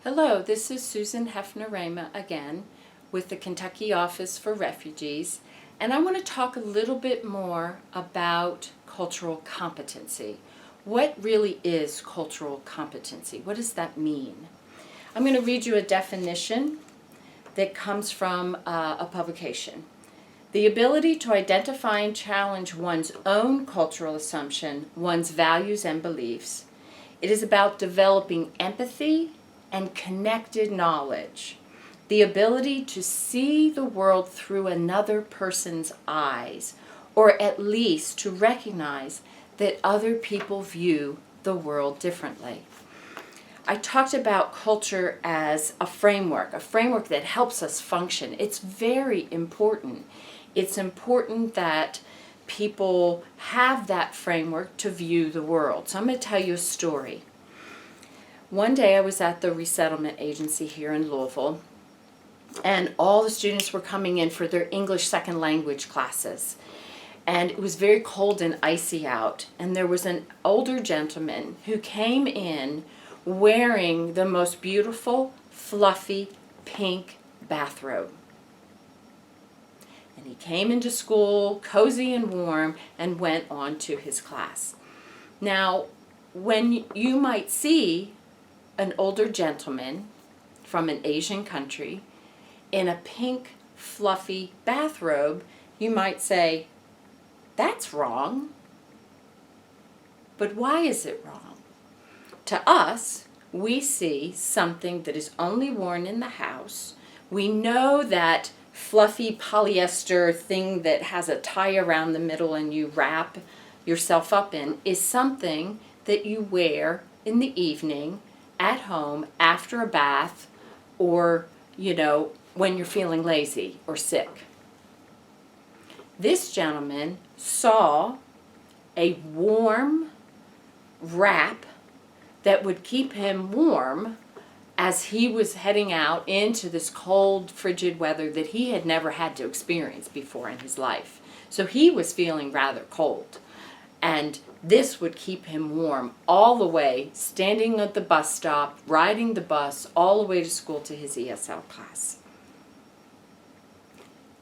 Hello, this is Susan Hefner-Rama again with the Kentucky Office for Refugees, and I want to talk a little bit more about cultural competency. What really is cultural competency? What does that mean? I'm going to read you a definition that comes from a publication. The ability to identify and challenge one's own cultural assumption, one's values and beliefs. It is about developing empathy and connected knowledge, the ability to see the world through another person's eyes, or at least to recognize that other people view the world differently. I talked about culture as a framework that helps us function. It's very important. It's important that people have that framework to view the world. So I'm going to tell you a story. One day I was at the resettlement agency here in Louisville, and all the students were coming in for their English second language classes. And it was very cold and icy out, and there was an older gentleman who came in wearing the most beautiful, fluffy, pink bathrobe. And he came into school cozy and warm and went on to his class. Now, when you might see an older gentleman from an Asian country in a pink, fluffy bathrobe, you might say, that's wrong. But why is it wrong? To us, we see something that is only worn in the house. We know that fluffy polyester thing that has a tie around the middle and you wrap yourself up in is something that you wear in the evening at home after a bath, or, when you're feeling lazy or sick. This gentleman saw a warm wrap that would keep him warm as he was heading out into this cold, frigid weather that he had never had to experience before in his life. So he was feeling rather cold. And this would keep him warm all the way, standing at the bus stop, riding the bus all the way to school to his ESL class.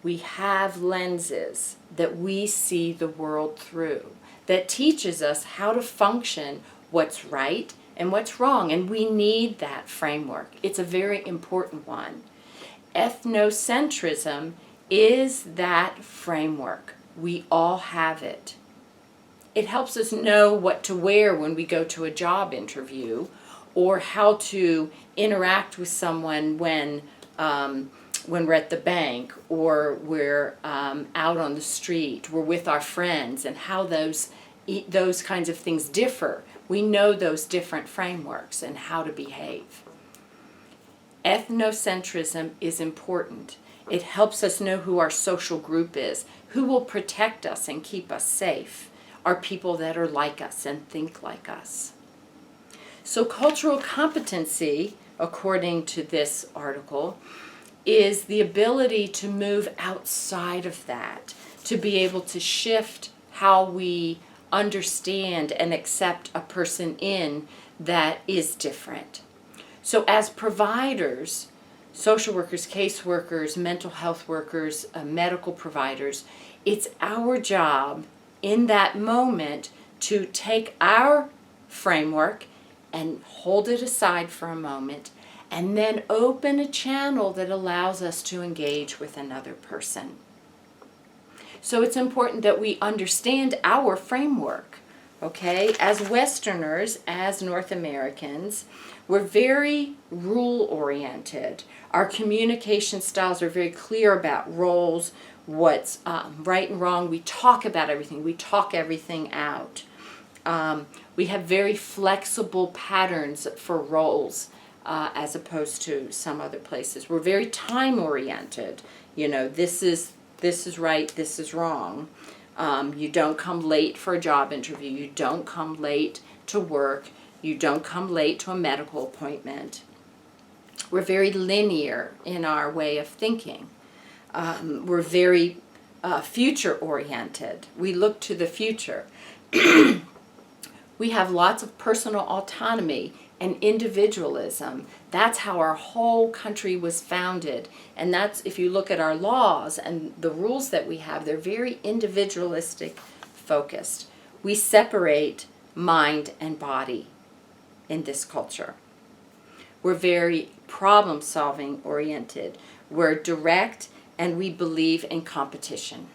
We have lenses that we see the world through that teaches us how to function, what's right and what's wrong, and we need that framework. It's a very important one. Ethnocentrism is that framework. We all have it. It helps us know what to wear when we go to a job interview, or how to interact with someone when we're at the bank, or we're out on the street, we're with our friends, and how those kinds of things differ. We know those different frameworks and how to behave. Ethnocentrism is important. It helps us know who our social group is, who will protect us and keep us safe. Are people that are like us and think like us. So cultural competency, according to this article, is the ability to move outside of that, to be able to shift how we understand and accept a person in that is different. So as providers, social workers, caseworkers, mental health workers, medical providers, it's our job in that moment to take our framework and hold it aside for a moment, and then open a channel that allows us to engage with another person. So it's important that we understand our framework, okay? As Westerners, as North Americans, we're very rule-oriented. Our communication styles are very clear about roles, what's right and wrong. We talk about everything. We talk everything out. We have very flexible patterns for roles as opposed to some other places. We're very time-oriented. This is right, this is wrong. You don't come late for a job interview. You don't come late to work. You don't come late to a medical appointment. We're very linear in our way of thinking. We're very future-oriented. We look to the future. We have lots of personal autonomy and individualism That's how our whole country was founded. And that's, if you look at our laws and the rules that we have, they're very individualistic focused. We separate mind and body in this culture. We're very problem-solving oriented. We're direct, and we believe in competition.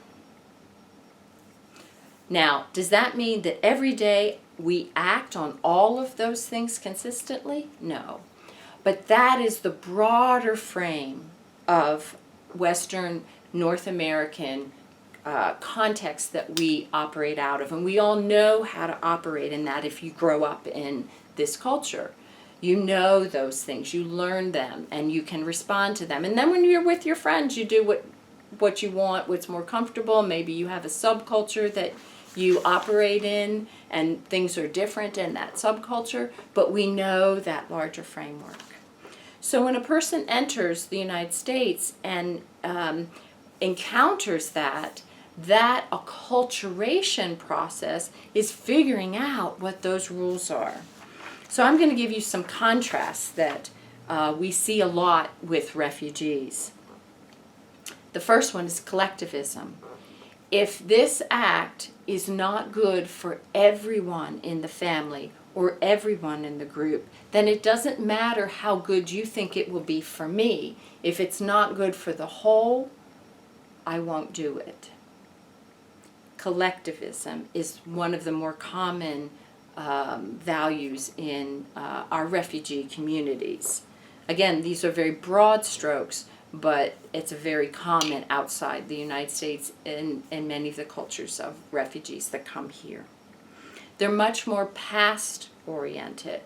Now, does that mean that every day we act on all of those things consistently? No. But that is the broader frame of Western North American context that we operate out of. And we all know how to operate in that if you grow up in this culture. You know those things, you learn them, and you can respond to them. And then when you're with your friends, you do what you want, what's more comfortable. Maybe you have a subculture that you operate in, and things are different in that subculture, but we know that larger framework. So when a person enters the United States and encounters that acculturation process is figuring out what those rules are. So I'm going to give you some contrasts that we see a lot with refugees. The first one is collectivism. If this act is not good for everyone in the family or everyone in the group, then it doesn't matter how good you think it will be for me. If it's not good for the whole, I won't do it. Collectivism is one of the more common values in our refugee communities. Again, these are very broad strokes, but it's very common outside the United States in many of the cultures of refugees that come here. They're much more past-oriented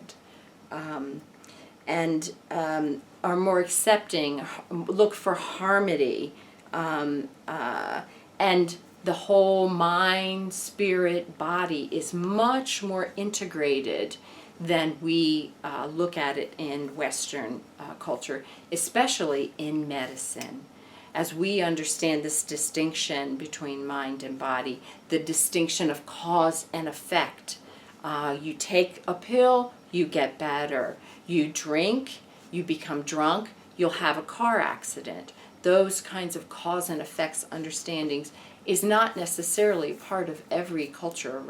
and are more accepting, look for harmony, and the whole mind, spirit, body is much more integrated than we look at it in Western culture, especially in medicine. As we understand this distinction between mind and body, the distinction of cause and effect. You take a pill, you get better. You drink, you become drunk, you'll have a car accident. Those kinds of cause and effects understandings is not necessarily part of every culture around